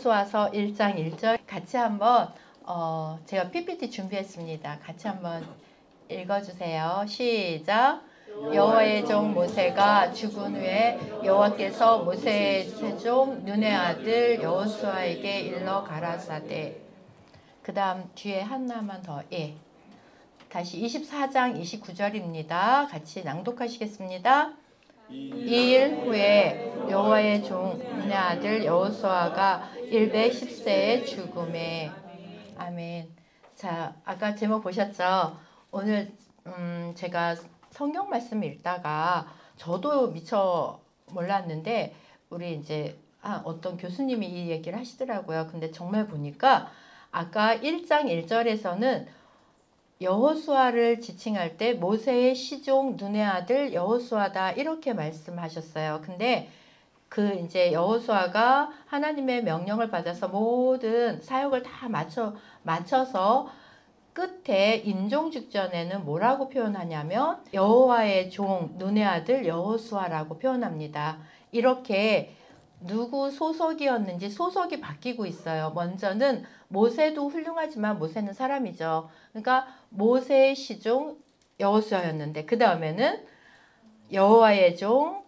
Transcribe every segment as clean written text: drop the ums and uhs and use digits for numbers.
여호수아서 1장 1절 같이 한번 제가 PPT 준비했습니다. 같이 한번 읽어주세요. 시작. 여호와의 종 모세가 죽은 후에 여호와께서 모세의 세종 눈의 아들 여호수아에게 일러 가라사대. 그 다음 뒤에 하나만 더. 다시 24장 29절입니다. 같이 낭독하시겠습니다. 이일 후에 여호와의 종 눈의 아들 여호수아가 110세에 죽음에. 아멘. 자, 아까 제목 보셨죠? 오늘 제가 성경 말씀 읽다가 저도 미처 몰랐는데 우리 이제 어떤 교수님이 이 얘기를 하시더라고요. 근데 정말 보니까 아까 1장 1절에서는 여호수아를 지칭할 때 모세의 시종 눈의 아들 여호수아다 이렇게 말씀하셨어요. 근데 그 이제 여호수아가 하나님의 명령을 받아서 모든 사역을 다 마쳐서 끝에 임종 직전에는 뭐라고 표현하냐면 여호와의 종 눈의 아들 여호수아라고 표현합니다. 이렇게 누구 소속이었는지 소속이 바뀌고 있어요. 먼저는 모세도 훌륭하지만 모세는 사람이죠. 그러니까 모세의 시종 여호수아였는데 그 다음에는 여호와의 종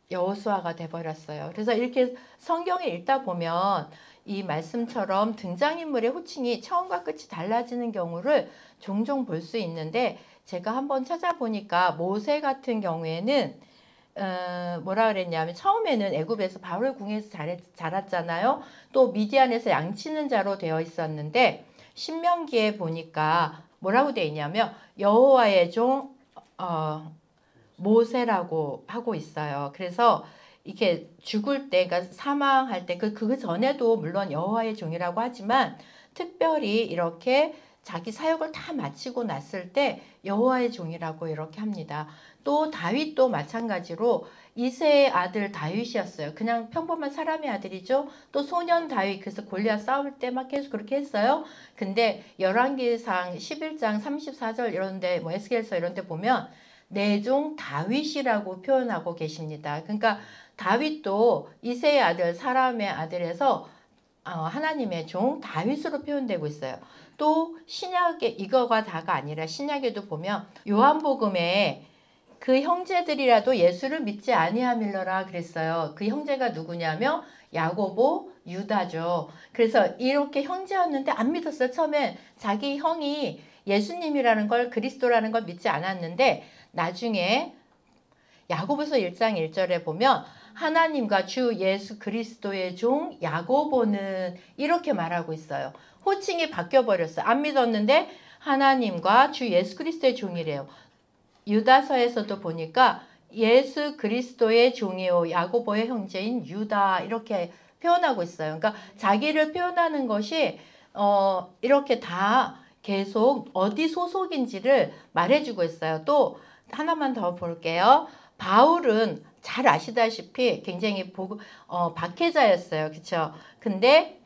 여호수아가 돼버렸어요. 그래서 이렇게 성경을 읽다 보면 이 말씀처럼 등장인물의 호칭이 처음과 끝이 달라지는 경우를 종종 볼 수 있는데 제가 한번 찾아보니까 모세 같은 경우에는 뭐라 그랬냐면 처음에는 애굽에서 바울 궁에서 자랐잖아요. 또 미디안에서 양치는 자로 되어 있었는데 신명기에 보니까 뭐라고 되어 있냐면 여호와의 종 모세라고 하고 있어요. 그래서 이렇게 죽을 때, 그러니까 사망할 때, 그 전에도 물론 여호와의 종이라고 하지만 특별히 이렇게 자기 사역을 다 마치고 났을 때 여호와의 종이라고 이렇게 합니다. 또 다윗도 마찬가지로 이새의 아들 다윗이었어요. 그냥 평범한 사람의 아들이죠. 또 소년 다윗, 그래서 골리앗 싸울 때 막 계속 그렇게 했어요. 근데 열왕기상 11장 34절 이런데 뭐 에스겔서 이런데 보면 내 종 다윗이라고 표현하고 계십니다. 그러니까 다윗도 이새의 아들, 사람의 아들에서 하나님의 종 다윗으로 표현되고 있어요. 또 신약에 이거가 다가 아니라 신약에도 보면 요한복음에 그 형제들이라도 예수를 믿지 아니함일러라 그랬어요. 그 형제가 누구냐면 야고보, 유다죠. 그래서 이렇게 형제였는데 안 믿었어요. 처음엔 자기 형이 예수님이라는 걸 그리스도라는 걸 믿지 않았는데 나중에 야고보서 1장 1절에 보면 하나님과 주 예수 그리스도의 종 야고보는 이렇게 말하고 있어요. 호칭이 바뀌어버렸어요. 안 믿었는데 하나님과 주 예수 그리스도의 종이래요. 유다서에서도 보니까 예수 그리스도의 종이요 야고보의 형제인 유다 이렇게 표현하고 있어요. 그러니까 자기를 표현하는 것이 이렇게 다 계속 어디 소속인지를 말해주고 있어요. 또 하나만 더 볼게요. 바울은 잘 아시다시피 굉장히 박해자였어요. 그렇죠? 근데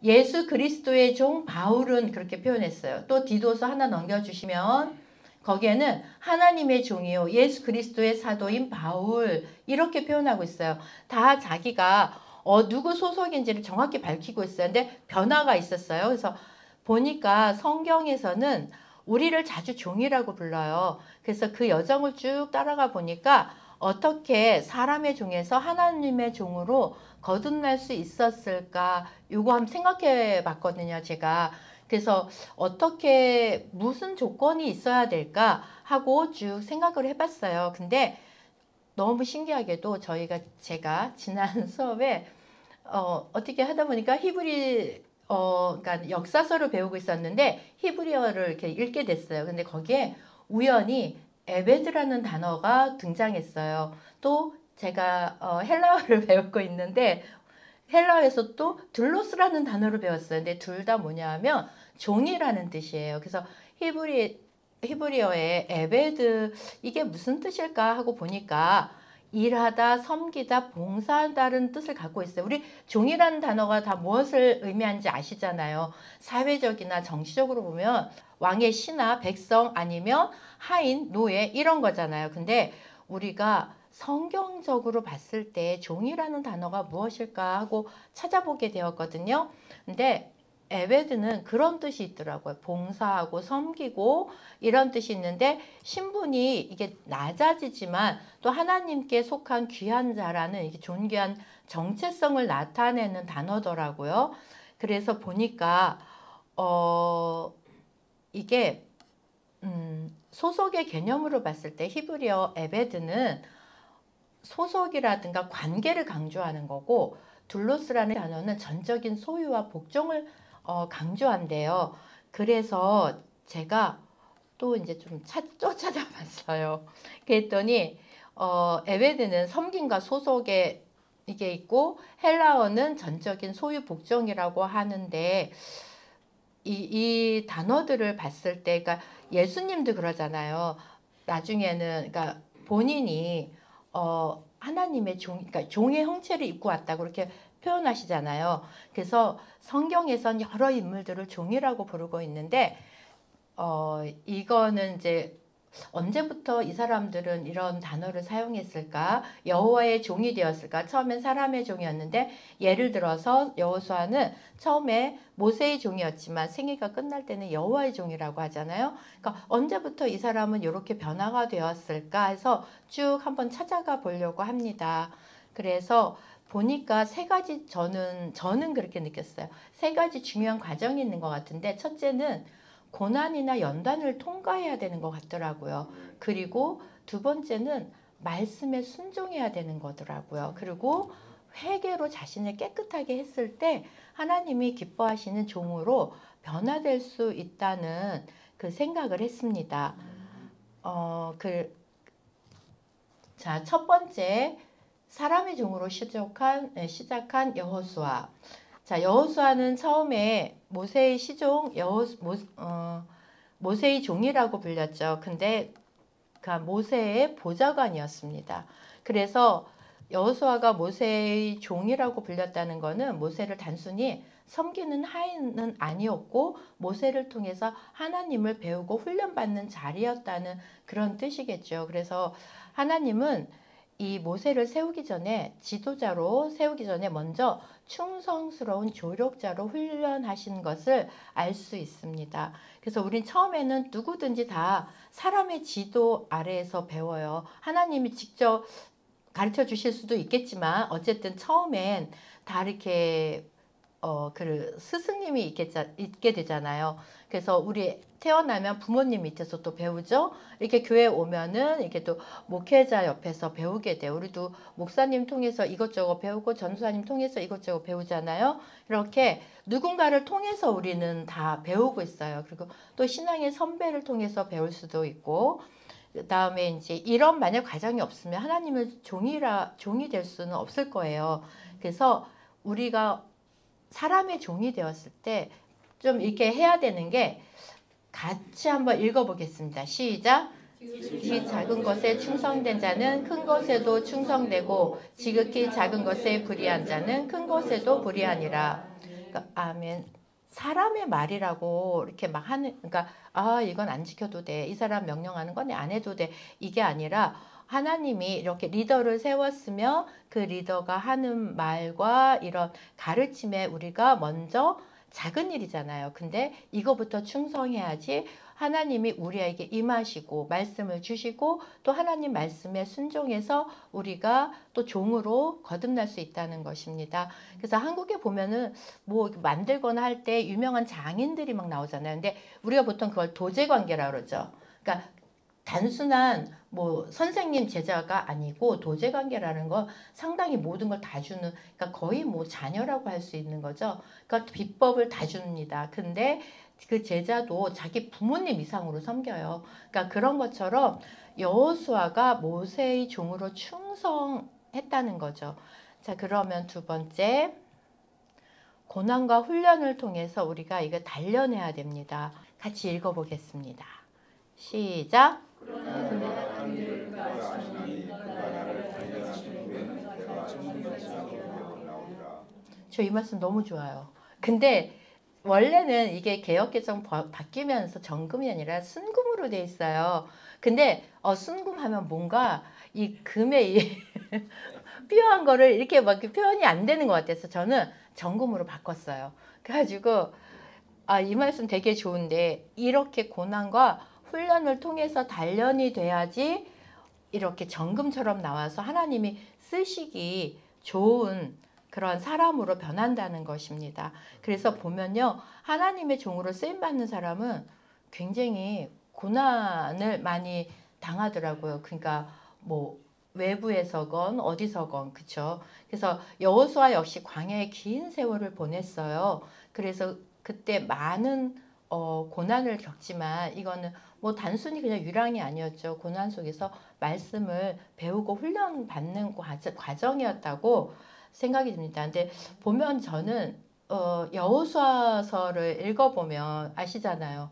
예수 그리스도의 종 바울은 그렇게 표현했어요. 또 디도서 하나 넘겨주시면 거기에는 하나님의 종이요 예수 그리스도의 사도인 바울 이렇게 표현하고 있어요. 다 자기가 누구 소속인지를 정확히 밝히고 있어요. 근데 변화가 있었어요. 그래서 보니까 성경에서는 우리를 자주 종이라고 불러요. 그래서 그 여정을 쭉 따라가 보니까 어떻게 사람의 종에서 하나님의 종으로 거듭날 수 있었을까 이거 한번 생각해 봤거든요. 제가. 그래서 어떻게 무슨 조건이 있어야 될까 하고 쭉 생각을 해봤어요. 근데 너무 신기하게도 제가 지난 수업에 어떻게 하다 보니까 그러니까 역사서를 배우고 있었는데 히브리어를 이렇게 읽게 됐어요. 근데 거기에 우연히 에베드라는 단어가 등장했어요. 또 제가 헬라어를 배우고 있는데 헬라어에서 또 둘로스라는 단어를 배웠어요. 근데 둘 다 뭐냐 하면 종이라는 뜻이에요. 그래서 히브리어의 에베드 이게 무슨 뜻일까 하고 보니까 일하다, 섬기다, 봉사하다는 뜻을 갖고 있어요. 우리 종이라는 단어가 다 무엇을 의미하는지 아시잖아요. 사회적이나 정치적으로 보면 왕의 신하, 백성 아니면 하인, 노예 이런 거잖아요. 근데 우리가 성경적으로 봤을 때 종이라는 단어가 무엇일까 하고 찾아보게 되었거든요. 근데 에베드는 그런 뜻이 있더라고요. 봉사하고 섬기고 이런 뜻이 있는데 신분이 이게 낮아지지만 또 하나님께 속한 귀한 자라는 이게 존귀한 정체성을 나타내는 단어더라고요. 그래서 보니까 이게 소속의 개념으로 봤을 때 히브리어 에베드는 소속이라든가 관계를 강조하는 거고 둘로스라는 단어는 전적인 소유와 복종을 강조한대요. 그래서 제가 또 이제 좀 또 찾아봤어요. 그랬더니 에베드는 섬김과 소속에 이게 있고 헬라어는 전적인 소유 복종이라고 하는데 이 단어들을 봤을 때, 그러니까 예수님도 그러잖아요. 나중에는 그러니까 본인이 하나님의 그러니까 종의 형체를 입고 왔다고 그렇게 표현하시잖아요. 그래서 성경에선 여러 인물들을 종이라고 부르고 있는데 이거는 이제 언제부터 이 사람들은 이런 단어를 사용했을까? 여호와의 종이 되었을까? 처음엔 사람의 종이었는데 예를 들어서 여호수아는 처음에 모세의 종이었지만 생애가 끝날 때는 여호와의 종이라고 하잖아요. 그러니까 언제부터 이 사람은 이렇게 변화가 되었을까 해서 쭉 한번 찾아가 보려고 합니다. 그래서 보니까 세 가지 저는 그렇게 느꼈어요. 세 가지 중요한 과정이 있는 것 같은데 첫째는 고난이나 연단을 통과해야 되는 것 같더라고요. 그리고 두 번째는 말씀에 순종해야 되는 거더라고요. 그리고 회개로 자신을 깨끗하게 했을 때 하나님이 기뻐하시는 종으로 변화될 수 있다는 그 생각을 했습니다. 자, 첫 번째 사람의 종으로 시작한 여호수아. 자, 여호수아는 처음에 모세의 시종 모세의 종이라고 불렸죠. 근데 그 모세의 보좌관이었습니다. 그래서 여호수아가 모세의 종이라고 불렸다는 것은 모세를 단순히 섬기는 하인은 아니었고 모세를 통해서 하나님을 배우고 훈련받는 자리였다는 그런 뜻이겠죠. 그래서 하나님은 이 모세를 지도자로 세우기 전에 먼저 충성스러운 조력자로 훈련하신 것을 알 수 있습니다. 그래서 우린 처음에는 누구든지 다 사람의 지도 아래에서 배워요. 하나님이 직접 가르쳐 주실 수도 있겠지만 어쨌든 처음엔 다 이렇게 그 스승님이 있게 되잖아요. 그래서 우리 태어나면 부모님 밑에서 또 배우죠. 이렇게 교회 오면은 이렇게 또 목회자 옆에서 배우게 돼요. 우리도 목사님 통해서 이것저것 배우고 전도사님 통해서 이것저것 배우잖아요. 이렇게 누군가를 통해서 우리는 다 배우고 있어요. 그리고 또 신앙의 선배를 통해서 배울 수도 있고 그다음에 이제 이런 만약 과정이 없으면 하나님의 종이 될 수는 없을 거예요. 그래서 우리가 사람의 종이 되었을 때 좀 이렇게 해야 되는 게 같이 한번 읽어보겠습니다. 시작. 지극히 작은 것에 충성된 자는 큰 것에도 충성되고 지극히 작은 것에 불의한 자는 큰 것에도 불의하니라. 그러니까, 아멘. 사람의 말이라고 이렇게 막 그러니까 이건 안 지켜도 돼. 이 사람 명령하는 건 안 해도 돼. 이게 아니라 하나님이 이렇게 리더를 세웠으며 그 리더가 하는 말과 이런 가르침에 우리가 먼저 작은 일이잖아요. 근데 이거부터 충성해야지 하나님이 우리에게 임하시고 말씀을 주시고 또 하나님 말씀에 순종해서 우리가 또 종으로 거듭날 수 있다는 것입니다. 그래서 한국에 보면은 뭐 만들거나 할 때 유명한 장인들이 막 나오잖아요. 근데 우리가 보통 그걸 도제관계라고 그러죠. 그러니까 단순한 뭐 선생님 제자가 아니고 도제관계라는 건 상당히 모든 걸 다 주는, 그러니까 거의 뭐 자녀라고 할 수 있는 거죠. 그러니까 비법을 다 줍니다. 근데 그 제자도 자기 부모님 이상으로 섬겨요. 그러니까 그런 것처럼 여호수아가 모세의 종으로 충성했다는 거죠. 자, 그러면 두 번째, 고난과 훈련을 통해서 우리가 이거 단련해야 됩니다. 같이 읽어보겠습니다. 시작. 저 이 말씀 너무 좋아요. 근데 원래는 이게 개혁개정 바뀌면서 정금이 아니라 순금으로 돼 있어요. 근데 순금하면 뭔가 이 금의 이 삐어한 거를 이렇게 막 표현이 안 되는 것 같아서 저는 정금으로 바꿨어요. 그래가지고 이 말씀 되게 좋은데 이렇게 고난과 훈련을 통해서 단련이 돼야지 이렇게 정금처럼 나와서 하나님이 쓰시기 좋은 그런 사람으로 변한다는 것입니다. 그래서 보면요. 하나님의 종으로 쓰임받는 사람은 굉장히 고난을 많이 당하더라고요. 그러니까 뭐 외부에서건 어디서건 그쵸. 그래서 여호수아 역시 광야에 긴 세월을 보냈어요. 그래서 그때 많은 고난을 겪지만 이거는 뭐 단순히 그냥 유랑이 아니었죠. 고난 속에서 말씀을 배우고 훈련받는 과정이었다고 생각이 듭니다. 근데 보면 저는 여호수아서를 읽어보면 아시잖아요.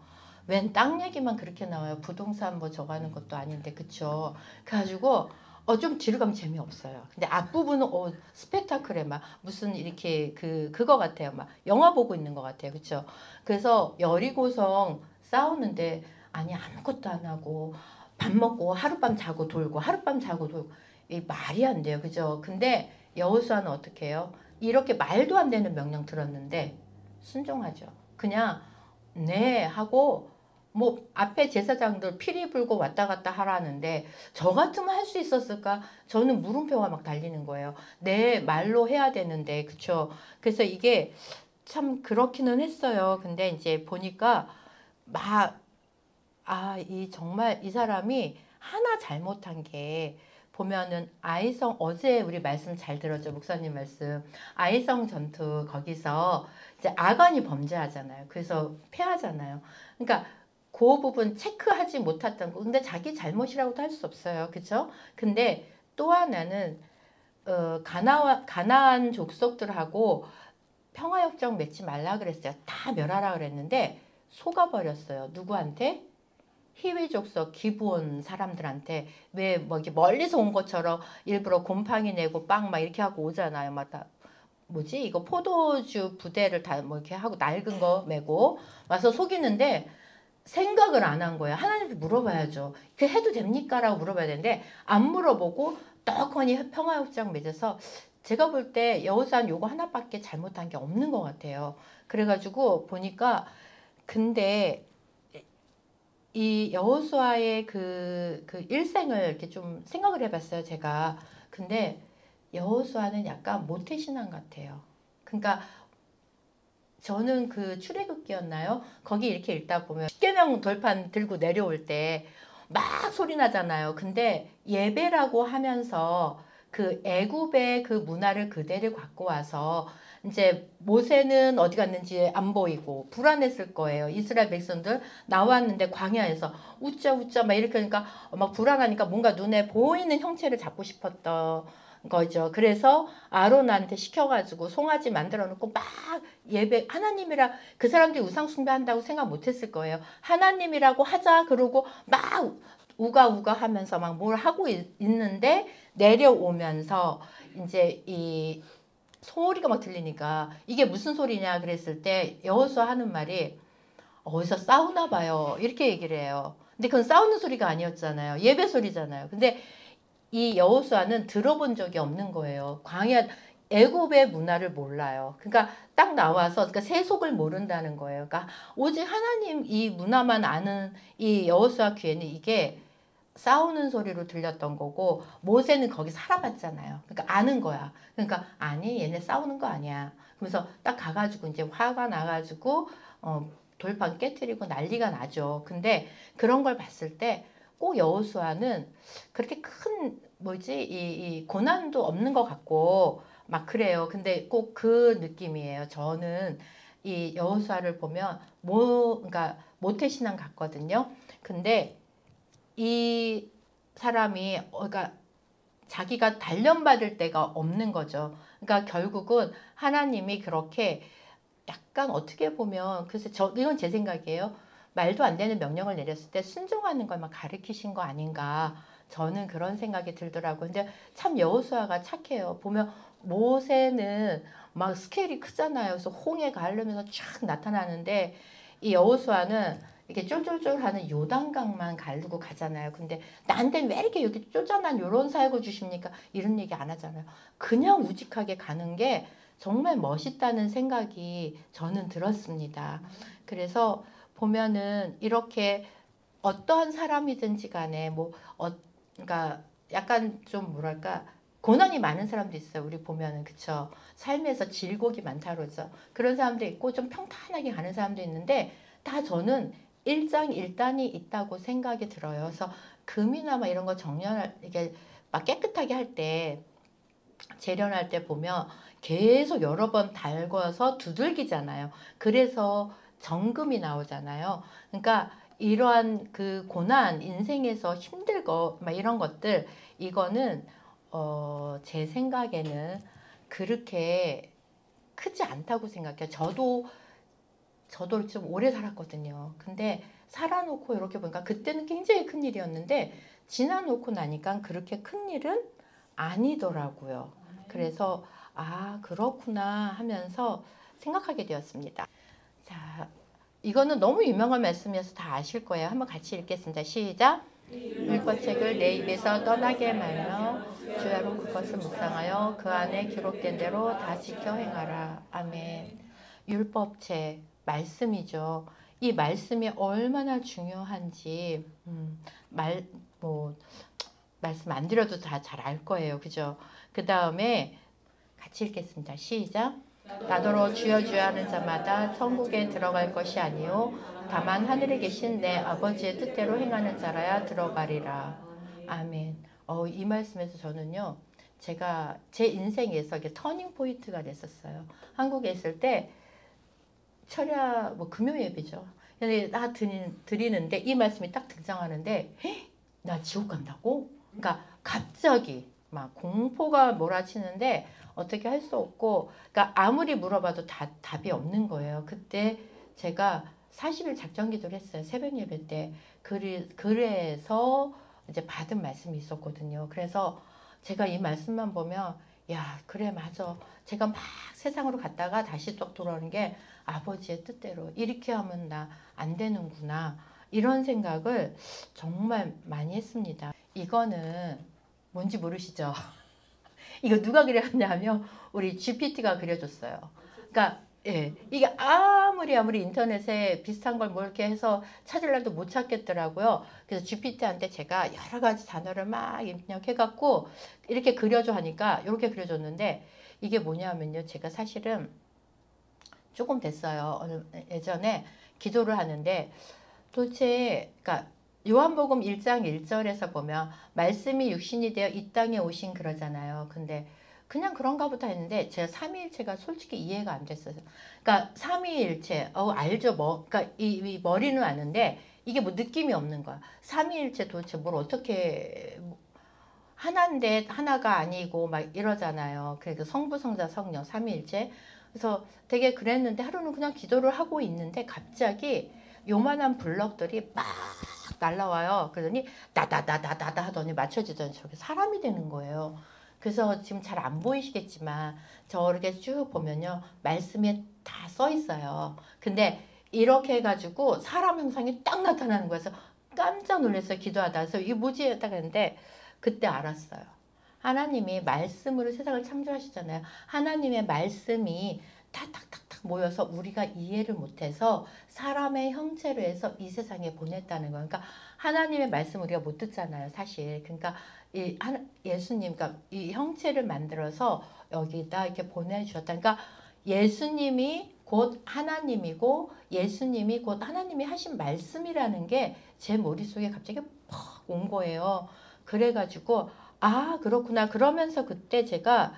웬 땅 얘기만 그렇게 나와요. 부동산 뭐 저거 하는 것도 아닌데 그쵸. 그래가지고 좀 뒤로 가면 재미없어요. 근데 앞부분은 스펙타클해 막 무슨 이렇게 그거 같아요. 막 영화 보고 있는 것 같아요. 그쵸. 그래서 여리고성 싸우는데 아니 아무것도 안 하고 밥 먹고 하룻밤 자고 돌고 하룻밤 자고 돌고 이 말이 안 돼요. 그죠? 근데 여호수아는 어떻게 해요? 이렇게 말도 안 되는 명령 들었는데 순종하죠. 그냥 네 하고 뭐 앞에 제사장들 피리 불고 왔다 갔다 하라는데 저 같으면 할 수 있었을까? 저는 물음표가 막 달리는 거예요. 네 말로 해야 되는데 그쵸? 그래서 이게 참 그렇기는 했어요. 근데 이제 보니까 막 이 정말 이 사람이 하나 잘못한 게 보면은 아이성 어제 우리 말씀 잘 들었죠. 목사님 말씀. 아이성 전투 거기서 이제 아간이 범죄하잖아요. 그래서 패하잖아요. 그러니까 그 부분 체크하지 못했던 거. 근데 자기 잘못이라고도 할 수 없어요. 그렇죠? 근데 또 하나는 가나안 족속들하고 평화협정 맺지 말라 그랬어요. 다 멸하라 그랬는데 속아버렸어요. 누구한테? 희위족속 기브온 사람들한테 왜 뭐 이렇게 멀리서 온 것처럼 일부러 곰팡이 내고 빵 막 이렇게 하고 오잖아요. 막 다 뭐지 이거 포도주 부대를 다 뭐 이렇게 하고 낡은 거 메고 와서 속이는데 생각을 안 한 거예요. 하나님께 물어봐야죠. 그 해도 됩니까? 라고 물어봐야 되는데 안 물어보고 떡하니 평화협정 맺어서 제가 볼 때 여호수아는 요거 하나밖에 잘못한 게 없는 것 같아요. 그래가지고 보니까 근데 이 여호수아의 그 일생을 이렇게 좀 생각을 해봤어요, 제가. 근데 여호수아는 약간 모태신앙 같아요. 그러니까 저는 그 출애굽기였나요? 거기 이렇게 읽다 보면 십계명 돌판 들고 내려올 때 막 소리 나잖아요. 근데 예배라고 하면서 그 애굽의 그 문화를 그대로 갖고 와서 이제 모세는 어디 갔는지 안 보이고 불안했을 거예요. 이스라엘 백성들 나왔는데 광야에서 웃자 웃자 막 이렇게 하니까 막 불안하니까 뭔가 눈에 보이는 형체를 잡고 싶었던 거죠. 그래서 아론한테 시켜가지고 송아지 만들어 놓고 막 예배 하나님이라 그 사람들이 우상 숭배한다고 생각 못했을 거예요. 하나님이라고 하자 그러고 막 우가우가 하면서 막 뭘 하고 있는데 내려오면서 이제 이 소리가 막 들리니까 이게 무슨 소리냐 그랬을 때 여호수아 하는 말이 어디서 싸우나 봐요. 이렇게 얘기를 해요. 근데 그건 싸우는 소리가 아니었잖아요. 예배 소리잖아요. 근데 이 여호수아는 들어본 적이 없는 거예요. 광야 애굽의 문화를 몰라요. 그러니까 딱 나와서 그러니까 세속을 모른다는 거예요. 그러니까 오직 하나님 이 문화만 아는 이 여호수아 귀에는 이게 싸우는 소리로 들렸던 거고 모세는 거기 살아봤잖아요. 그러니까 아는 거야. 그러니까 아니 얘네 싸우는 거 아니야. 그래서 딱 가가지고 이제 화가 나가지고 돌판 깨트리고 난리가 나죠. 근데 그런 걸 봤을 때 꼭 여호수아는 그렇게 큰 뭐지 이 고난도 없는 것 같고 막 그래요. 근데 꼭 그 느낌이에요. 저는 이 여호수아를 보면 그러니까 모태신앙 같거든요. 근데 이 사람이 그러니까 자기가 단련받을 데가 없는 거죠. 그러니까 결국은 하나님이 그렇게 약간 어떻게 보면 그래서 이건 제 생각이에요. 말도 안 되는 명령을 내렸을 때 순종하는 것만 가르치신 거 아닌가. 저는 그런 생각이 들더라고요. 근데 참 여호수아가 착해요. 보면 모세는 막 스케일이 크잖아요. 그래서 홍해 가르면서 쫙 나타나는데 이 여호수아는 이렇게 쫄쫄쫄하는 요단강만 가르고 가잖아요. 근데 나한테 왜 이렇게 여기 쪼잔한 요런 사역을 주십니까? 이런 얘기 안 하잖아요. 그냥 우직하게 가는 게 정말 멋있다는 생각이 저는 들었습니다. 그래서 보면은 이렇게 어떠한 사람이든지 간에 그러니까 약간 좀 뭐랄까 고난이 많은 사람도 있어요. 우리 보면은 그쵸. 삶에서 질곡이 많다 그러죠. 그런 사람도 있고 좀 평탄하게 가는 사람도 있는데 다 저는 일장일단이 있다고 생각이 들어요. 그래서 금이나 막 이런 거 이게 막 깨끗하게 할 때 재련할 때 보면 계속 여러 번 달궈서 두들기잖아요. 그래서 정금이 나오잖아요. 그러니까 이러한 그 고난, 인생에서 힘들 거, 막 이런 것들, 이거는, 제 생각에는 그렇게 크지 않다고 생각해요. 저도 좀 오래 살았거든요. 근데 살아놓고 이렇게 보니까 그때는 굉장히 큰 일이었는데, 지나놓고 나니까 그렇게 큰 일은 아니더라고요. 그래서, 아, 그렇구나 하면서 생각하게 되었습니다. 자, 이거는 너무 유명한 말씀이어서 다 아실 거예요. 한번 같이 읽겠습니다. 시작. 율법책을 내 입에서 떠나게 말며 주야로 그것을 묵상하여 그 안에 기록된 대로 다 지켜 행하라. 아멘. 율법책, 말씀이죠. 이 말씀이 얼마나 중요한지 말, 뭐 말씀 안 드려도 다 잘 알 거예요. 그죠? 그 다음에 같이 읽겠습니다. 시작. 나더러 주여 주여 하는 자마다 천국에 들어갈 것이 아니요 다만 하늘에 계신 내 아버지의 뜻대로 행하는 자라야 들어가리라. 아멘. 이 말씀에서 저는요. 제가 제 인생에서 이게 터닝 포인트가 됐었어요. 한국에 있을 때 철야 금요 예배죠. 근데 나 드리는데 이 말씀이 딱 등장하는데 나 지옥 간다고? 그러니까 갑자기 막 공포가 몰아치는데 어떻게 할 수 없고 그러니까 아무리 물어봐도 답이 없는 거예요. 그때 제가 40일 작정 기도를 했어요. 새벽 예배 때. 그래서 이제 받은 말씀이 있었거든요. 그래서 제가 이 말씀만 보면 야 그래 맞아. 제가 막 세상으로 갔다가 다시 또 돌아오는 게 아버지의 뜻대로 이렇게 하면 나 안 되는구나. 이런 생각을 정말 많이 했습니다. 이거는 뭔지 모르시죠? 이거 누가 그렸냐면 우리 GPT가 그려줬어요. 그러니까 예, 이게 아무리 인터넷에 비슷한 걸 뭐 이렇게 해서 찾으려도 못 찾겠더라고요. 그래서 GPT한테 제가 여러 가지 단어를 막 입력해갖고 이렇게 그려줘 하니까 이렇게 그려줬는데 이게 뭐냐면요. 제가 사실은 조금 됐어요. 예전에 기도를 하는데 도대체 그러니까 요한복음 1장 1절에서 보면 말씀이 육신이 되어 이 땅에 오신 그러잖아요. 근데 그냥 그런가 보다 했는데 제가 삼위일체가 솔직히 이해가 안 됐어요. 그러니까 삼위일체 알죠. 그러니까 이 머리는 아는데 이게 뭐 느낌이 없는 거야. 삼위일체 도대체 뭘 어떻게 하나인데 하나가 아니고 막 이러잖아요. 그래서 성부, 성자, 성령, 삼위일체. 그래서 되게 그랬는데 하루는 그냥 기도를 하고 있는데 갑자기 요만한 블럭들이 막 날라와요. 그러더니 다다다다다다 하더니 맞춰지더니 저게 사람이 되는 거예요. 그래서 지금 잘 안 보이시겠지만 저렇게 쭉 보면요. 말씀에 다 써 있어요. 근데 이렇게 해가지고 사람 형상이 딱 나타나는 거여서 깜짝 놀랐어요. 기도하다. 그래서 이게 뭐지? 딱 했는데 그때 알았어요. 하나님이 말씀으로 세상을 창조하시잖아요. 하나님의 말씀이 탁탁탁탁 모여서 우리가 이해를 못해서 사람의 형체로 해서 이 세상에 보냈다는 거예요. 그러니까 하나님의 말씀 우리가 못 듣잖아요, 사실. 그러니까 예수님, 그러니까 이 형체를 만들어서 여기다 이렇게 보내주셨다. 그러니까 예수님이 곧 하나님이고 예수님이 곧 하나님이 하신 말씀이라는 게 제 머릿속에 갑자기 팍 온 거예요. 그래가지고 아 그렇구나. 그러면서 그때 제가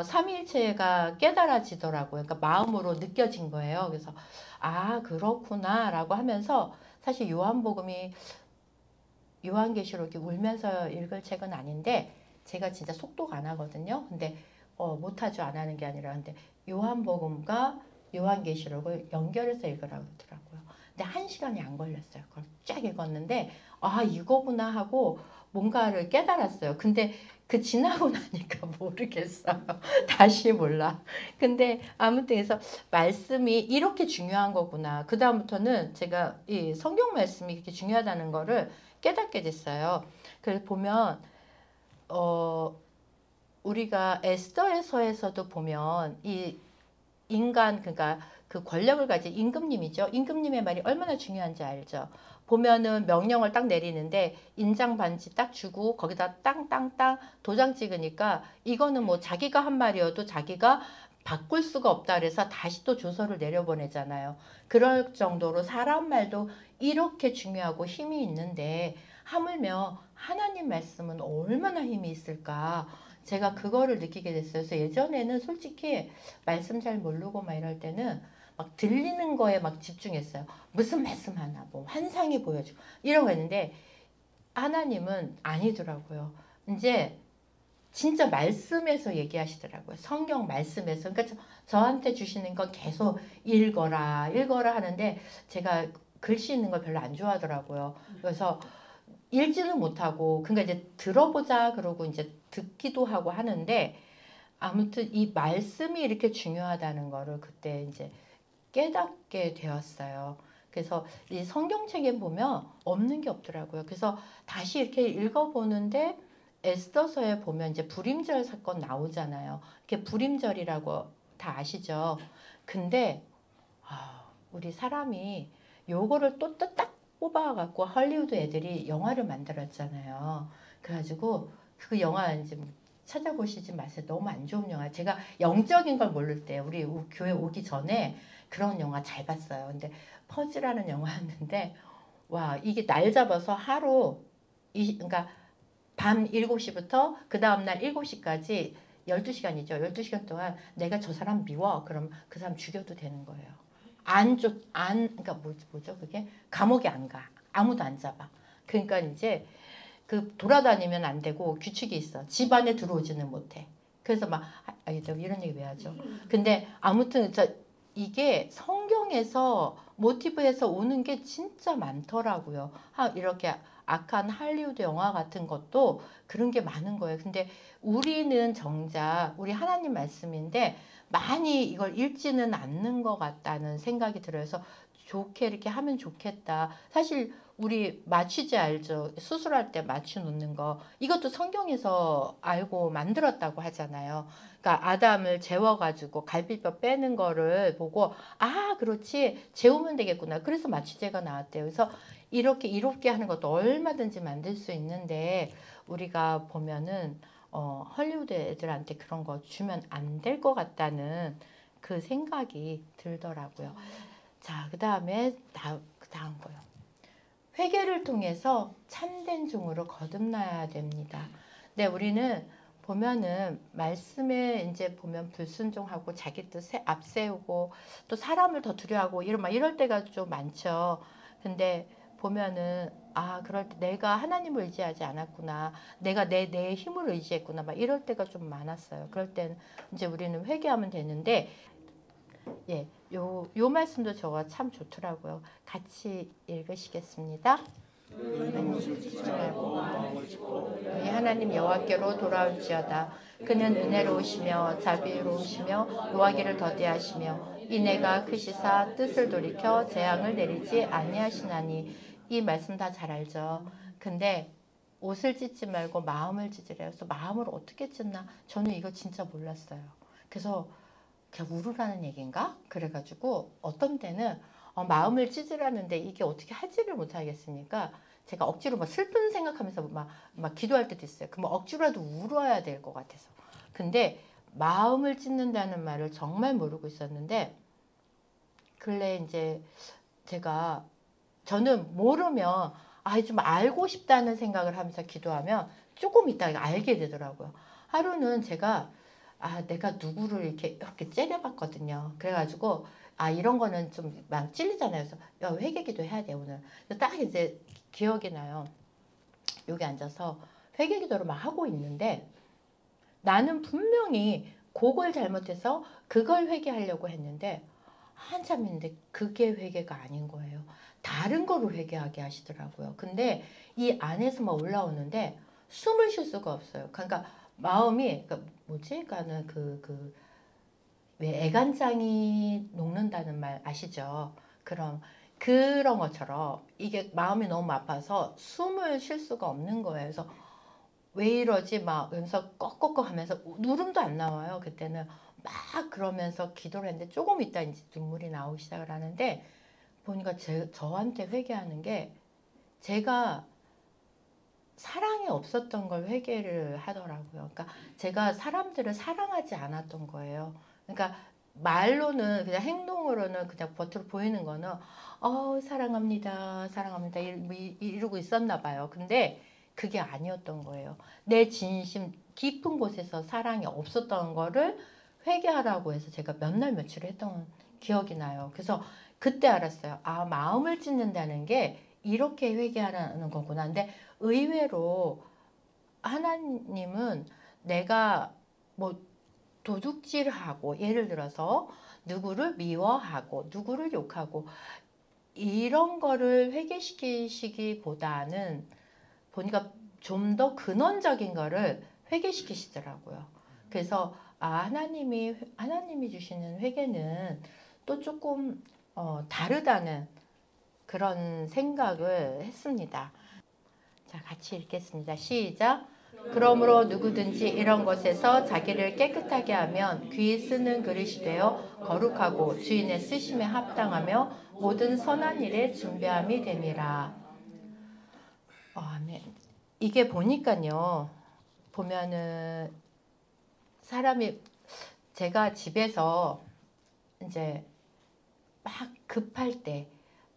삼위일체가 깨달아지더라고요. 그러니까 마음으로 느껴진 거예요. 그래서 아 그렇구나 라고 하면서 사실 요한계시록이 울면서 읽을 책은 아닌데 제가 진짜 속도가 안 하거든요. 근데 못하죠. 안 하는 게 아니라 근데 요한복음과 요한계시록을 연결해서 읽으라고 그러더라고요. 근데 1시간이 안 걸렸어요. 그걸 쫙 읽었는데 아 이거구나 하고 뭔가를 깨달았어요. 근데 그 지나고 나니까 모르겠어요. 다시 몰라. 근데 아무튼 그래서 말씀이 이렇게 중요한 거구나. 그 다음부터는 제가 이 성경 말씀이 이렇게 중요하다는 거를 깨닫게 됐어요. 그래서 보면 우리가 에스더에서에서도 보면 이 인간 그러니까 그 권력을 가진 임금님이죠. 임금님의 말이 얼마나 중요한지 알죠. 보면은 명령을 딱 내리는데 인장 반지 딱 주고 거기다 땅땅땅 도장 찍으니까 이거는 뭐 자기가 한 말이어도 자기가 바꿀 수가 없다 그래서 다시 또 조서를 내려보내잖아요. 그럴 정도로 사람 말도 이렇게 중요하고 힘이 있는데 하물며 하나님 말씀은 얼마나 힘이 있을까. 제가 그거를 느끼게 됐어요. 그래서 예전에는 솔직히 말씀 잘 모르고 막 이럴 때는 막 들리는 거에 막 집중했어요. 무슨 말씀 하나, 뭐 환상이 보여주고 이런 거 했는데 하나님은 아니더라고요. 이제 진짜 말씀에서 얘기하시더라고요. 성경 말씀에서. 그러니까 저한테 주시는 건 계속 읽어라, 읽어라 하는데 제가 글씨 있는 걸 별로 안 좋아하더라고요. 그래서 읽지는 못하고 그러니까 이제 들어보자 그러고 이제 듣기도 하고 하는데 아무튼 이 말씀이 이렇게 중요하다는 거를 그때 이제 깨닫게 되었어요. 그래서 이 성경책에 보면 없는 게 없더라고요. 그래서 다시 이렇게 읽어보는데 에스더서에 보면 이제 불임절 사건 나오잖아요. 이렇게 불임절이라고 다 아시죠? 근데 우리 사람이 요거를 또 딱 뽑아갖고 할리우드 애들이 영화를 만들었잖아요. 그래가지고 그 영화 이제 찾아보시지 마세요. 너무 안 좋은 영화. 제가 영적인 걸 모를 때 우리 교회 오기 전에 그런 영화 잘 봤어요. 근데 퍼즈라는 영화였는데 와 이게 날 잡아서 하루 그러니까 밤 7시부터 그 다음날 7시까지 12시간이죠. 12시간 동안 내가 저 사람 미워. 그럼 그 사람 죽여도 되는 거예요. 그러니까 뭐죠 그게? 감옥에 안 가. 아무도 안 잡아. 그러니까 이제 그 돌아다니면 안 되고 규칙이 있어. 집 안에 들어오지는 못해. 그래서 막 이런 얘기 왜 하죠? 근데 아무튼 이게 성경에서 모티브에서 오는 게 진짜 많더라고요. 이렇게 악한 할리우드 영화 같은 것도 그런 게 많은 거예요. 근데 우리는 정작 우리 하나님 말씀인데 많이 이걸 읽지는 않는 것 같다는 생각이 들어요. 그래서 좋게 이렇게 하면 좋겠다. 사실 우리 마취제 알죠? 수술할 때 마취 놓는 거. 이것도 성경에서 알고 만들었다고 하잖아요. 그러니까 아담을 재워가지고 갈비뼈 빼는 거를 보고 아 그렇지 재우면 되겠구나. 그래서 마취제가 나왔대요. 그래서 이렇게 이롭게 하는 것도 얼마든지 만들 수 있는데 우리가 보면은 헐리우드 애들한테 그런 거 주면 안 될 것 같다는 그 생각이 들더라고요. 자, 그 다음에 그 다음 거요. 회개를 통해서 참된 종으로 거듭나야 됩니다. 네, 우리는 보면은 말씀에 이제 보면 불순종하고 자기 뜻 앞세우고 또 사람을 더 두려워하고 이럴 때가 좀 많죠. 근데 보면은 그럴 때 내가 하나님을 의지하지 않았구나. 내가 내 힘을 의지했구나. 막 이럴 때가 좀 많았어요. 그럴 땐 이제 우리는 회개하면 되는데 예, 요 말씀도 저가 참 좋더라고요. 같이 읽으시겠습니다. 우리 하나님 여호와께로 돌아올지어다. 그는 은혜로우시며 자비로우시며 노하기를 더디하시며 인애가 크시사 뜻을 돌이켜 재앙을 내리지 아니하시나니. 이 말씀 다 잘 알죠. 근데 옷을 찢지 말고 마음을 찢으래요. 그래서 마음을 어떻게 찢나? 저는 이거 진짜 몰랐어요. 그래서 그냥 우르라는 얘기인가? 그래가지고 어떤 때는 마음을 찢으라는데 이게 어떻게 하지를 못하겠으니까 제가 억지로 막 슬픈 생각하면서 막 기도할 때도 있어요. 그럼 억지로라도 울어야 될 것 같아서. 근데 마음을 찢는다는 말을 정말 모르고 있었는데 근래 이제 저는 모르면 좀 알고 싶다는 생각을 하면서 기도하면 조금 있다가 알게 되더라고요. 하루는 제가 내가 누구를 이렇게 째려봤거든요. 그래가지고 이런 거는 좀 막 찔리잖아요. 그래서 야, 회개기도 해야 돼 오늘. 딱 이제 기억이 나요. 여기 앉아서 회개기도를 막 하고 있는데 나는 분명히 그걸 잘못해서 그걸 회개하려고 했는데 한참 있는데 그게 회개가 아닌 거예요. 다른 거로 회개하게 하시더라고요. 근데 이 안에서 막 올라오는데 숨을 쉴 수가 없어요. 그러니까 마음이 뭐지? 그러니까는 왜 애간장이 녹는다는 말 아시죠? 그런 것처럼 이게 마음이 너무 아파서 숨을 쉴 수가 없는 거예요. 그래서 왜 이러지? 막 그래서 꺽꺽꺽 하면서 울음도 안 나와요. 그때는 막 그러면서 기도를 했는데 조금 있다 이제 눈물이 나오기 시작을 하는데 보니까 저한테 회개하는 게 제가 사랑이 없었던 걸 회개를 하더라고요. 그러니까 제가 사람들을 사랑하지 않았던 거예요. 그러니까 말로는 그냥 행동으로는 그냥 겉으로 보이는 거는 사랑합니다, 사랑합니다 이러고 있었나 봐요. 근데 그게 아니었던 거예요. 내 진심 깊은 곳에서 사랑이 없었던 거를 회개하라고 해서 제가 몇 날 며칠을 했던 기억이 나요. 그래서 그때 알았어요. 아, 마음을 찢는다는 게 이렇게 회개하라는 거구나. 근데 의외로 하나님은 내가 뭐 도둑질하고 예를 들어서 누구를 미워하고 누구를 욕하고 이런 거를 회개시키시기보다는 보니까 좀 더 근원적인 거를 회개시키시더라고요. 그래서 하나님이 주시는 회개는 또 조금 다르다는 그런 생각을 했습니다. 자, 같이 읽겠습니다. 시작. 그러므로 누구든지 이런 것에서 자기를 깨끗하게 하면 귀 쓰는 그릇이 되어 거룩하고 주인의 쓰심에 합당하며 모든 선한 일에 준비함이 됨이라. 아멘. 이게 보니까요. 보면은 사람이 제가 집에서 이제 막 급할 때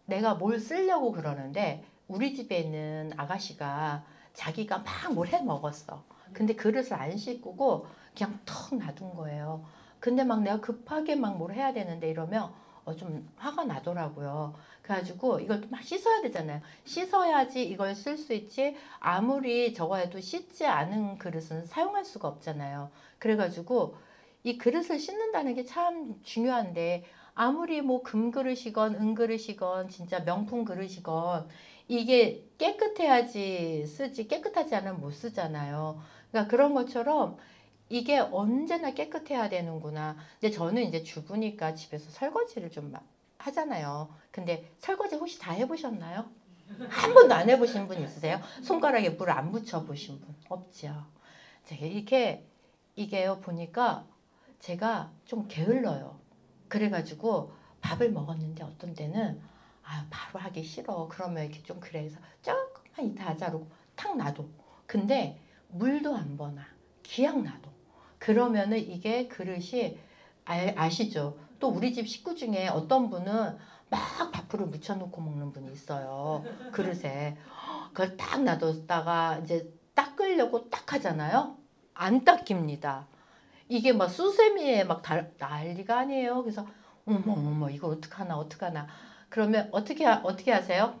내가 뭘 쓰려고 그러는데 우리 집에 있는 아가씨가 자기가 막 뭘 해 먹었어. 근데 그릇을 안 씻고 그냥 턱 놔둔 거예요. 근데 막 내가 급하게 막 뭘 해야 되는데 이러면 좀 화가 나더라고요. 그래가지고 이걸 또 막 씻어야 되잖아요. 씻어야지 이걸 쓸 수 있지. 아무리 저거 해도 씻지 않은 그릇은 사용할 수가 없잖아요. 그래가지고 이 그릇을 씻는다는 게 참 중요한데 아무리 뭐 금그릇이건 은그릇이건 진짜 명품 그릇이건 이게 깨끗해야지 쓰지 깨끗하지 않으면 못 쓰잖아요. 그러니까 그런 것처럼 이게 언제나 깨끗해야 되는구나. 근데 저는 이제 주부니까 집에서 설거지를 좀 하잖아요. 근데 설거지 혹시 다 해보셨나요? 한 번도 안 해보신 분 있으세요? 손가락에 물 안 붙여보신 분? 없죠. 이게요 보니까 제가 좀 게을러요. 그래가지고 밥을 먹었는데 어떤 때는 바로 하기 싫어. 그러면 이렇게 좀 그래서 조금만 이따 하자고 탁 놔둬. 근데 물도 안 버나. 그냥 놔둬. 그러면은 이게 그릇이 아시죠? 또 우리 집 식구 중에 어떤 분은 막 밥풀을 묻혀놓고 먹는 분이 있어요. 그릇에. 그걸 딱 놔뒀다가 이제 닦으려고 딱 하잖아요. 안 닦입니다. 이게 막 수세미에 막 난리가 아니에요. 그래서 어머 이거 어떡하나 그러면 어떻게 하세요?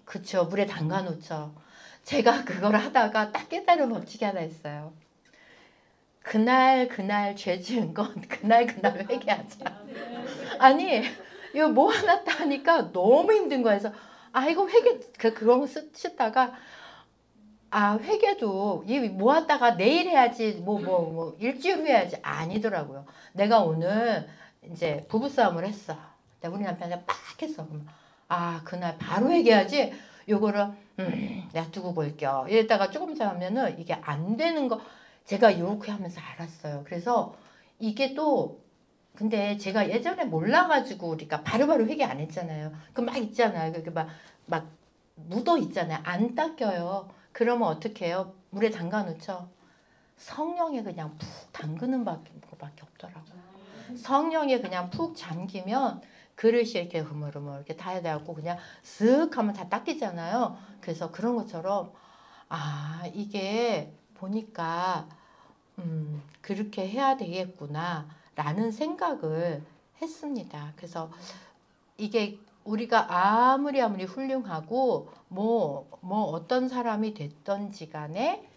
그쵸, 물에 담가 놓죠. 제가 그걸 하다가 딱 깨달은 법칙이 하나 있어요. 그날 죄 지은 건 그날 회개하자. 아니 이거 뭐 하나 따니까 너무 힘든 거야. 그래서 이거 회개 그런 거 씻다가 회개도 이 모았다가 내일 해야지 뭐 일주일 후에 해야지 아니더라고요. 내가 오늘 이제 부부싸움을 했어. 우리 남편이 막 했어. 그러면 그날 바로 회개하지. 요거를 내가 두고 볼게요. 이랬다가 조금 자면은 이게 안 되는 거 제가 이렇게 하면서 알았어요. 그래서 이게 또 근데 제가 예전에 몰라가지고 그러니까 바로바로 회개 안 했잖아요. 그 막 있잖아요. 그렇게 막 묻어 있잖아요. 안 닦여요. 그러면 어떻게 해요? 물에 담가 놓죠. 성령에 그냥 푹 담그는 것밖에 없더라고요. 성령에 그냥 푹 잠기면 그릇이 이렇게 흐물흐물 이렇게 다 돼갖고 그냥 쓱 하면 다 닦이잖아요. 그래서 그런 것처럼 이게 보니까 그렇게 해야 되겠구나 라는 생각을 했습니다. 그래서 이게 우리가 아무리 훌륭하고 뭐 어떤 사람이 됐던지 간에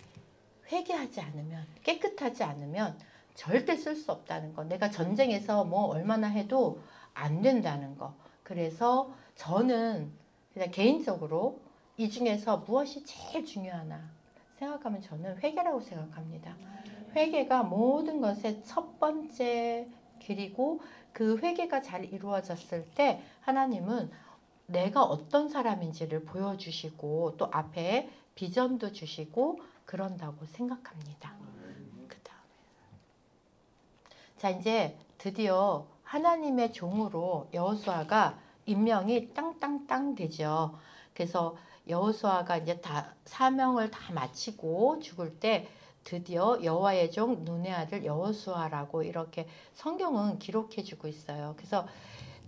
회개하지 않으면 깨끗하지 않으면 절대 쓸 수 없다는 거. 내가 전쟁에서 뭐 얼마나 해도 안 된다는 거. 그래서 저는 그냥 개인적으로 이 중에서 무엇이 제일 중요하나 생각하면 저는 회개라고 생각합니다. 회개가 모든 것의 첫 번째 길이고 그 회개가 잘 이루어졌을 때 하나님은 내가 어떤 사람인지를 보여주시고 또 앞에 비전도 주시고 그런다고 생각합니다. 그 다음에 자 이제 드디어 하나님의 종으로 여호수아가 임명이 땅땅땅 되죠. 그래서 여호수아가 이제 다 사명을 다 마치고 죽을 때 드디어 여호와의 종 눈의 아들 여호수아라고 이렇게 성경은 기록해 주고 있어요. 그래서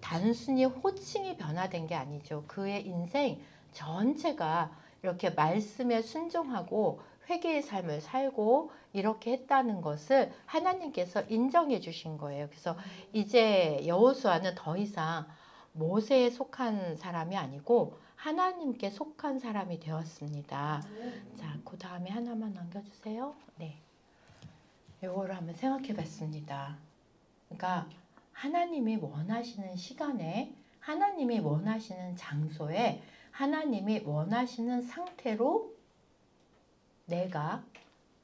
단순히 호칭이 변화된 게 아니죠. 그의 인생 전체가 이렇게 말씀에 순종하고 회개의 삶을 살고 이렇게 했다는 것을 하나님께서 인정해 주신 거예요. 그래서 이제 여호수아는 더 이상 모세에 속한 사람이 아니고 하나님께 속한 사람이 되었습니다. 자, 그 다음에 하나만 남겨주세요. 네, 이거를 한번 생각해 봤습니다. 그러니까 하나님이 원하시는 시간에, 하나님이 원하시는 장소에, 하나님이 원하시는 상태로 내가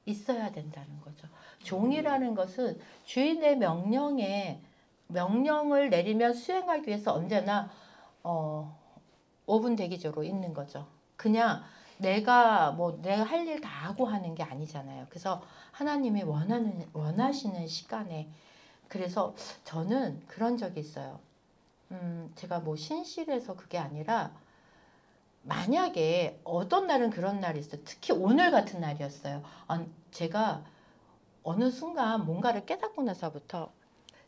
있어야 된다는 거죠. 종이라는 것은 주인의 명령을 내리면 수행하기 위해서 언제나 5분 대기조로 있는 거죠. 그냥 내가 할 일 다 하고 하는 게 아니잖아요. 그래서 하나님이 원하시는 시간에, 그래서 저는 그런 적이 있어요. 제가 신실해서 그게 아니라 만약에 어떤 날은 그런 날이 있어요. 특히 오늘 같은 날이었어요. 제가 어느 순간 뭔가를 깨닫고 나서부터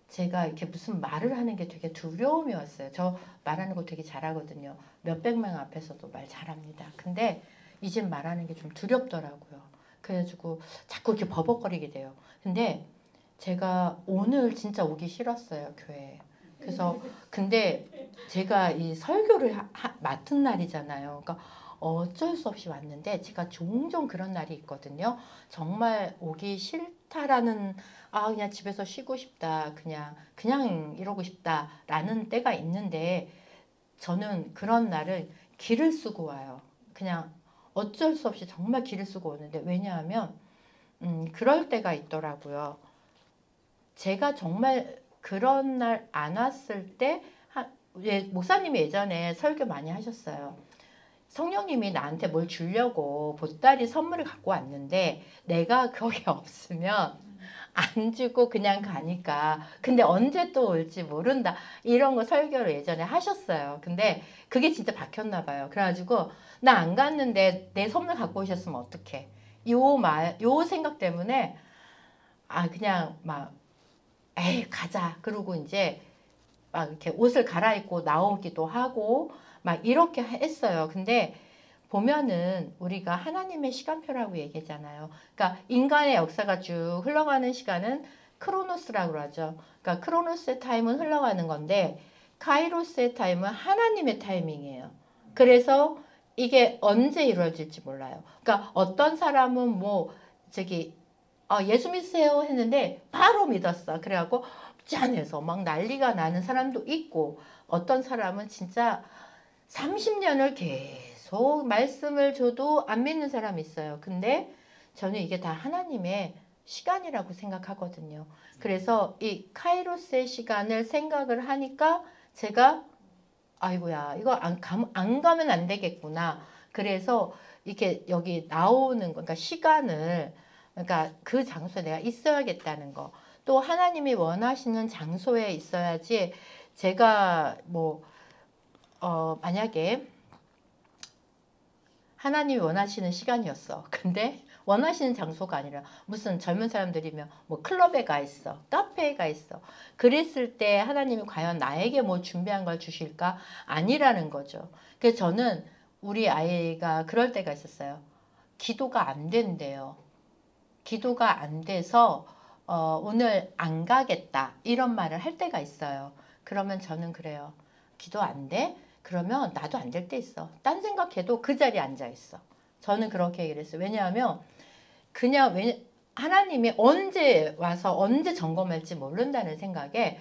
제가 이렇게 무슨 말을 하는 게 되게 두려움이 왔어요. 저 말하는 거 되게 잘하거든요. 몇백 명 앞에서도 말 잘합니다. 근데 이젠 말하는 게 좀 두렵더라고요. 그래가지고 자꾸 이렇게 버벅거리게 돼요. 근데 제가 오늘 진짜 오기 싫었어요, 교회에. 그래서 근데 제가 이 설교를 맡은 날이잖아요. 그러니까 어쩔 수 없이 왔는데 제가 종종 그런 날이 있거든요. 정말 오기 싫다라는 그냥 집에서 쉬고 싶다. 그냥 이러고 싶다라는 때가 있는데 저는 그런 날을 기를 쓰고 와요. 그냥 어쩔 수 없이 정말 기를 쓰고 오는데 왜냐하면 그럴 때가 있더라고요. 제가 정말 그런 날 안 왔을 때 목사님이 예전에 설교 많이 하셨어요. 성령님이 나한테 뭘 주려고 보따리 선물을 갖고 왔는데 내가 거기 없으면 안 주고 그냥 가니까 근데 언제 또 올지 모른다 이런 거 설교를 예전에 하셨어요. 근데 그게 진짜 박혔나 봐요. 그래가지고 나 안 갔는데 내 선물 갖고 오셨으면 어떡해. 요 생각 때문에 그냥 막 에이 가자 그러고 이제 막 이렇게 옷을 갈아입고 나오기도 하고 막 이렇게 했어요. 근데 보면은 우리가 하나님의 시간표라고 얘기하잖아요. 그러니까 인간의 역사가 쭉 흘러가는 시간은 크로노스라고 하죠. 그러니까 크로노스의 타임은 흘러가는 건데 카이로스의 타임은 하나님의 타이밍이에요. 그래서 이게 언제 이루어질지 몰라요. 그러니까 어떤 사람은 예수 믿으세요 했는데 바로 믿었어. 그래갖고 짠해서 막 난리가 나는 사람도 있고 어떤 사람은 진짜 30년을 계속 말씀을 줘도 안 믿는 사람이 있어요. 근데 저는 이게 다 하나님의 시간이라고 생각하거든요. 그래서 이 카이로스의 시간을 생각을 하니까 제가 아이고야 이거 안 가면 안 되겠구나. 그래서 이렇게 여기 나오는 거, 그러니까 시간을 그러니까 그 장소에 내가 있어야겠다는 거. 또 하나님이 원하시는 장소에 있어야지 제가 만약에 하나님이 원하시는 시간이었어. 근데 원하시는 장소가 아니라 무슨 젊은 사람들이면 클럽에 가 있어. 카페에 가 있어. 그랬을 때 하나님이 과연 나에게 준비한 걸 주실까? 아니라는 거죠. 그래서 저는 우리 아이가 그럴 때가 있었어요. 기도가 안 된대요. 기도가 안 돼서 오늘 안 가겠다 이런 말을 할 때가 있어요. 그러면 저는 그래요. 기도 안 돼? 그러면 나도 안 될 때 있어. 딴 생각해도 그 자리에 앉아 있어. 저는 그렇게 얘기를 했어요. 왜냐하면 하나님이 언제 와서 언제 점검할지 모른다는 생각에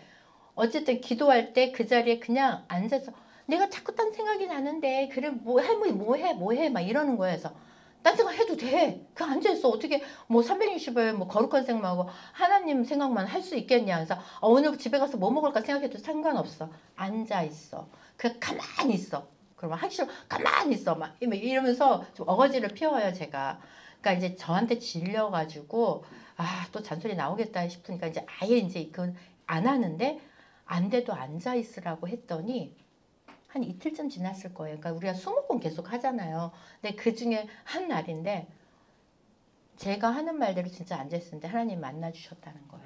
어쨌든 기도할 때 그 자리에 그냥 앉아서 내가 자꾸 딴 생각이 나는데 그래 뭐해 막 이러는 거예요. 그래서 딴 생각 해도 돼. 그 앉아있어. 어떻게 뭐 360일 뭐 거룩한 생각하고 하나님 생각만 할 수 있겠냐. 그래서 오늘 집에 가서 뭐 먹을까 생각해도 상관없어. 앉아있어. 그냥 가만히 있어. 그러면 하기 싫어. 가만히 있어. 막 이러면서 좀 어거지를 피워요, 제가. 그러니까 이제 저한테 질려가지고 또 잔소리 나오겠다 싶으니까 이제 아예 이제 그건 안 하는데 안 돼도 앉아있으라고 했더니 한 이틀쯤 지났을 거예요. 그러니까 우리가 수목금 계속 하잖아요. 근데 그 중에 한 날인데 제가 하는 말대로 진짜 앉아있었는데 하나님 만나주셨다는 거예요.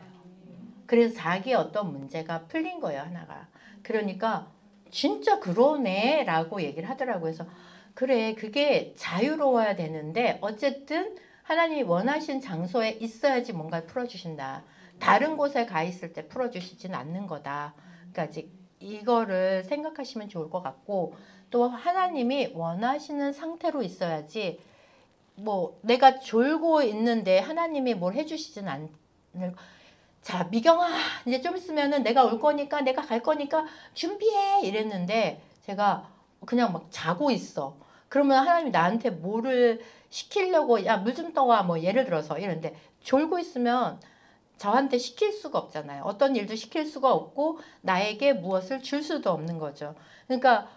그래서 자기 어떤 문제가 풀린 거예요, 하나가. 그러니까 진짜 그러네 라고 얘기를 하더라고요. 그래서 그래, 그게 자유로워야 되는데 어쨌든 하나님이 원하신 장소에 있어야지 뭔가를 풀어주신다. 다른 곳에 가 있을 때 풀어주시진 않는 거다. 그러니까 아직 이거를 생각하시면 좋을 것 같고, 또 하나님이 원하시는 상태로 있어야지 뭐 내가 졸고 있는데 하나님이 뭘 해주시진 않을. 자, 미경아, 이제 좀 있으면은 내가 올 거니까 내가 갈 거니까 준비해 이랬는데 제가 그냥 막 자고 있어. 그러면 하나님이 나한테 뭐를 시키려고, 야 물 좀 떠와, 뭐 예를 들어서 이러는데 졸고 있으면 저한테 시킬 수가 없잖아요. 어떤 일도 시킬 수가 없고 나에게 무엇을 줄 수도 없는 거죠. 그러니까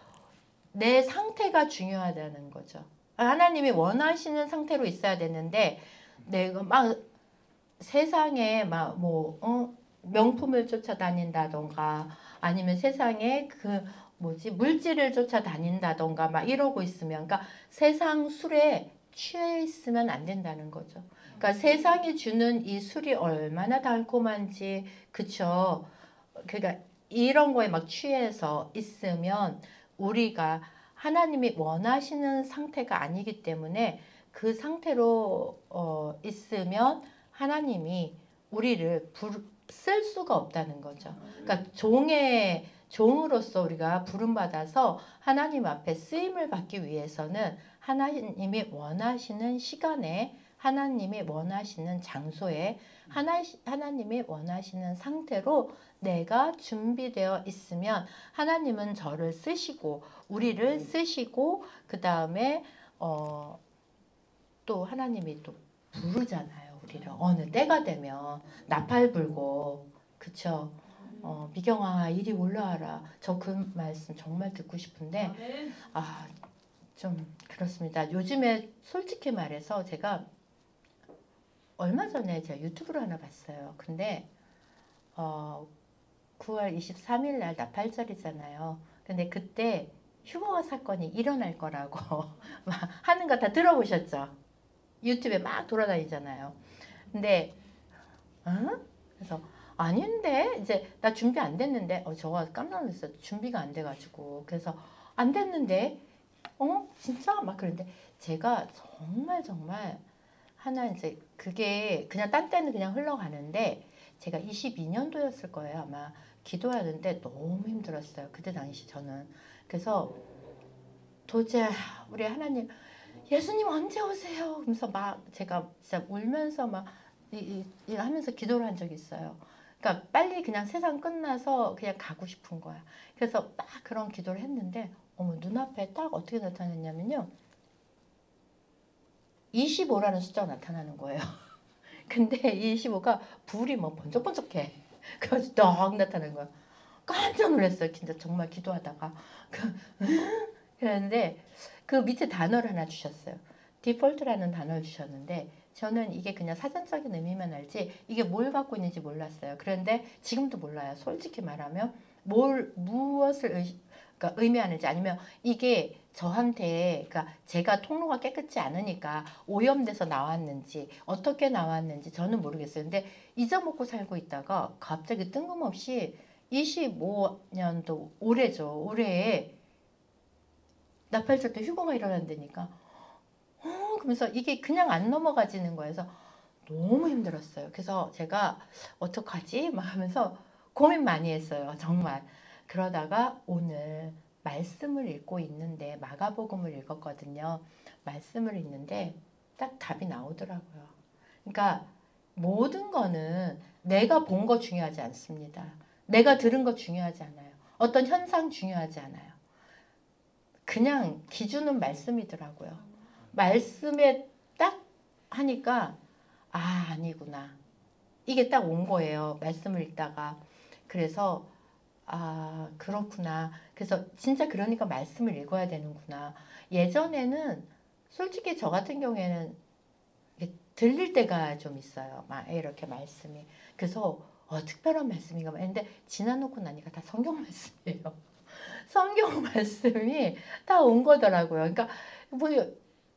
내 상태가 중요하다는 거죠. 하나님이 원하시는 상태로 있어야 되는데 내가 막 세상에 막 명품을 쫓아다닌다던가 아니면 세상에 그 뭐지 물질을 쫓아다닌다던가 막 이러고 있으면, 그러니까 세상 술에 취해 있으면 안 된다는 거죠. 그러니까 세상이 주는 이 술이 얼마나 달콤한지, 그쵸? 그러니까 이런 거에 막 취해서 있으면 우리가 하나님이 원하시는 상태가 아니기 때문에 그 상태로 있으면 하나님이 우리를 쓸 수가 없다는 거죠. 그러니까 종으로서 우리가 부름받아서 하나님 앞에 쓰임을 받기 위해서는 하나님이 원하시는 시간에, 하나님이 원하시는 장소에, 하나님이 원하시는 상태로 내가 준비되어 있으면 하나님은 저를 쓰시고 우리를 쓰시고 그 다음에 또 하나님이 또 부르잖아요. 우리를 어느 때가 되면 나팔 불고, 그쵸? 미경아 이리 올라와라. 저 그 말씀 정말 듣고 싶은데 좀 그렇습니다. 요즘에 솔직히 말해서 제가 얼마 전에 제가 유튜브를 하나 봤어요. 근데 9월 23일 날 나팔절이잖아요. 근데 그때 휴거 사건이 일어날 거라고 막 하는 거 다 들어보셨죠? 유튜브에 막 돌아다니잖아요. 근데 그래서 아닌데 이제 나 준비 안 됐는데 저가 깜짝 놀랐어요. 준비가 안 돼가지고. 그래서 안 됐는데 진짜 막 그런데 제가 정말 하나 이제 그게 그냥 딴 때는 그냥 흘러가는데 제가 22년도였을 거예요. 아마 기도하는데 너무 힘들었어요. 그때 당시 저는. 그래서 도저히 우리 하나님 예수님 언제 오세요? 그러면서 막 제가 진짜 울면서 막 하면서 기도를 한 적이 있어요. 그러니까 빨리 그냥 세상 끝나서 그냥 가고 싶은 거야. 그래서 막 그런 기도를 했는데 눈앞에 딱 어떻게 나타났냐면요. 25라는 숫자가 나타나는 거예요. 근데 25가 불이 뭐 번쩍번쩍해. 그래서 딱 나타나는 거야. 깜짝 놀랐어요. 진짜 정말 기도하다가. 그랬는데 그 밑에 단어를 하나 주셨어요. 디폴트라는 단어를 주셨는데 저는 이게 그냥 사전적인 의미만 알지 이게 뭘 갖고 있는지 몰랐어요. 그런데 지금도 몰라요. 솔직히 말하면 무엇을 그러니까 의미하는지, 아니면 이게 저한테, 그러니까 제가 통로가 깨끗지 않으니까 오염돼서 나왔는지 어떻게 나왔는지 저는 모르겠어요. 근데 잊어먹고 살고 있다가 갑자기 뜬금없이 25년도 올해죠. 올해에 나팔절 때 휴거가 일어난다니까. 그러면서 이게 그냥 안 넘어가지는 거여서 너무 힘들었어요. 그래서 제가 어떡하지? 막 하면서 고민 많이 했어요. 정말. 그러다가 오늘 말씀을 읽고 있는데 마가복음을 읽었거든요. 말씀을 읽는데 딱 답이 나오더라고요. 그러니까 모든 거는 내가 본 거 중요하지 않습니다. 내가 들은 거 중요하지 않아요. 어떤 현상 중요하지 않아요. 그냥 기준은 말씀이더라고요. 말씀에 딱 하니까 아, 아니구나. 이게 딱 온 거예요. 말씀을 읽다가. 그래서 아, 그렇구나. 그래서 진짜 그러니까 말씀을 읽어야 되는구나. 예전에는 솔직히 저 같은 경우에는 이게 들릴 때가 좀 있어요. 막 이렇게 말씀이. 그래서 특별한 말씀인가 봐. 근데 지나놓고 나니까 다 성경 말씀이에요. 성경 말씀이 다 온 거더라고요. 그러니까 뭐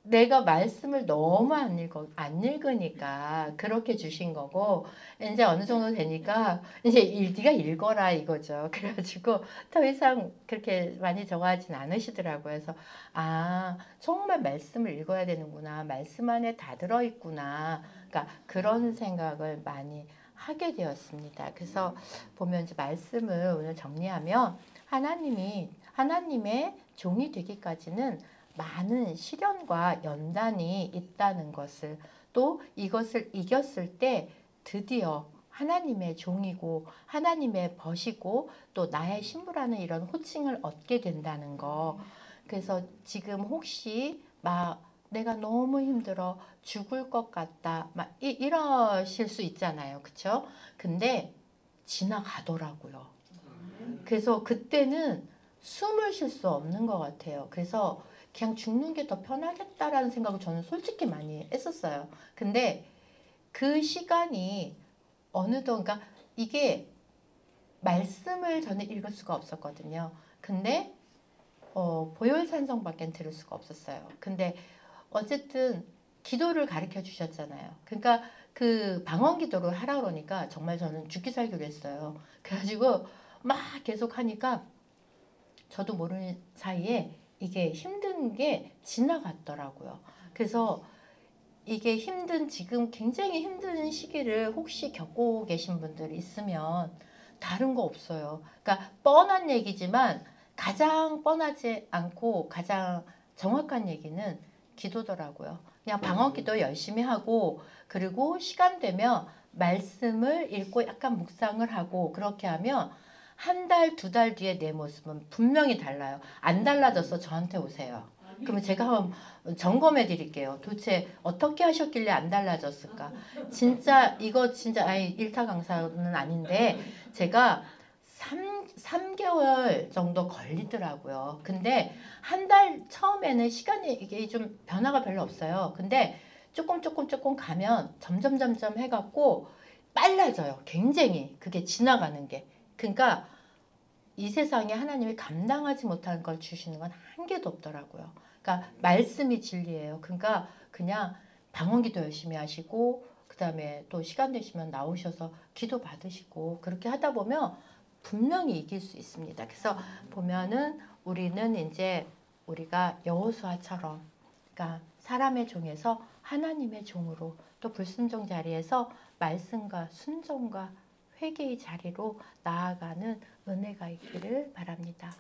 내가 말씀을 너무 안 읽으니까 그렇게 주신 거고, 이제 어느 정도 되니까 이제 네가 읽어라 이거죠. 그래가지고 더 이상 그렇게 많이 적어하진 않으시더라고요. 그래서 아, 정말 말씀을 읽어야 되는구나. 말씀 안에 다 들어있구나. 그러니까 그런 생각을 많이 하게 되었습니다. 그래서 보면 이제 말씀을 오늘 정리하면 하나님의 종이 되기까지는 많은 시련과 연단이 있다는 것을, 또 이것을 이겼을 때 드디어 하나님의 종이고 하나님의 벗이고 또 나의 신부라는 이런 호칭을 얻게 된다는 거. 그래서 지금 혹시 막 내가 너무 힘들어 죽을 것 같다 막 이러실 수 있잖아요. 그쵸? 근데 지나가더라고요. 그래서 그때는 숨을 쉴 수 없는 것 같아요. 그래서 그냥 죽는 게 더 편하겠다라는 생각을 저는 솔직히 많이 했었어요. 근데 그 시간이 어느덧, 그러니까 이게 말씀을 저는 읽을 수가 없었거든요. 근데 보혈산성밖에 들을 수가 없었어요. 근데 어쨌든 기도를 가르쳐 주셨잖아요. 그러니까 그 방언 기도를 하라 그러니까 정말 저는 죽기 살기로 했어요. 그래가지고 막 계속 하니까 저도 모르는 사이에 이게 힘든 게 지나갔더라고요. 그래서 이게 지금 굉장히 힘든 시기를 혹시 겪고 계신 분들 있으면 다른 거 없어요. 그러니까 뻔한 얘기지만 가장 뻔하지 않고 가장 정확한 얘기는 기도더라고요. 그냥 방언 기도 열심히 하고, 그리고 시간 되면 말씀을 읽고 약간 묵상을 하고, 그렇게 하면 한 달, 두 달 뒤에 내 모습은 분명히 달라요. 안 달라져서 저한테 오세요. 그러면 제가 한번 점검해 드릴게요. 도대체 어떻게 하셨길래 안 달라졌을까? 이거 진짜, 일타 강사는 아닌데, 제가 3개월 정도 걸리더라고요. 근데 한 달 처음에는 시간이 이게 좀 변화가 별로 없어요. 근데 조금 가면 점점 해갖고 빨라져요. 굉장히 그게 지나가는 게. 그러니까 이 세상에 하나님이 감당하지 못하는 걸 주시는 건 한 개도 없더라고요. 그러니까 말씀이 진리예요. 그러니까 그냥 방언기도 열심히 하시고, 그 다음에 또 시간 되시면 나오셔서 기도 받으시고, 그렇게 하다 보면 분명히 이길 수 있습니다. 그래서 보면은 우리가 여호수아처럼, 그러니까 사람의 종에서 하나님의 종으로, 또 불순종 자리에서 말씀과 순종과 회개의 자리로 나아가는 은혜가 있기를 바랍니다.